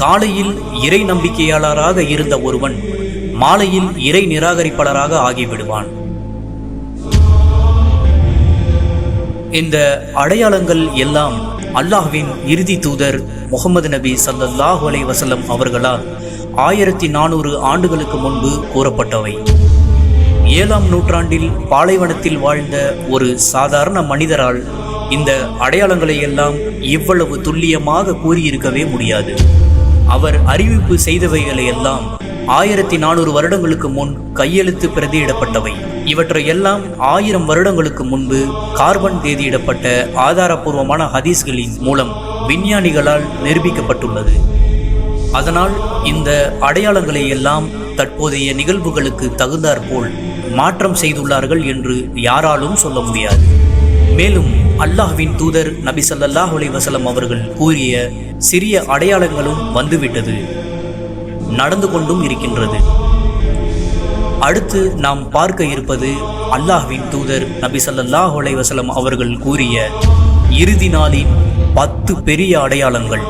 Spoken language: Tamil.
காலையில் இறை நம்பிக்கையாளராக இருந்த ஒருவன் மாலையில் இறை நிராகரிப்பாளராக ஆகிவிடுவான். இந்த அடையாளங்கள் எல்லாம் அல்லாஹ்வின் இறுதி தூதர் முஹம்மது நபி ஸல்லல்லாஹு அலைஹி வஸல்லம் அவர்களால் 1400 ஆண்டுகளுக்கு முன்பு கூறப்பட்டவை. 7ஆம் நூற்றாண்டில் பாலைவனத்தில் வாழ்ந்த ஒரு சாதாரண மனிதரால் இந்த அடையாளங்களை எல்லாம் இவ்வளவு துல்லியமாக கூறியிருக்கவே முடியாது. அவர் அறிவிப்பு செய்தவைகளை எல்லாம் 1400 வருடங்களுக்கு முன் கையெழுத்து பிரதியிடப்பட்டவை. இவற்றையெல்லாம் 1000 வருடங்களுக்கு முன்பு கார்பன் தேதியிடப்பட்ட ஆதாரபூர்வமான ஹதீஸ்களின் மூலம் விஞ்ஞானிகளால் நிரூபிக்கப்பட்டுள்ளது. அதனால் இந்த அடையாளங்களை எல்லாம் தற்போதைய நிகழ்வுகளுக்கு தகுந்தாற்போல் மாற்றம் செய்துள்ளார்கள் என்று யாராலும் சொல்ல முடியாது. மேலும் அல்லாஹ்வின் தூதர் நபி ஸல்லல்லாஹு அலைஹி வஸல்லம் அவர்கள் கூறிய சிறிய அடையாளங்களும் வந்துவிட்டது, நடந்து கொண்டும் இருக்கின்றது. அடுத்து நாம் பார்க்க இருப்பது அல்லாஹ்வின் தூதர் நபி ஸல்லல்லாஹு அலைஹி வஸல்லம் அவர்கள் கூறிய இறுதி நாளின் 10 பெரிய அடையாளங்கள்.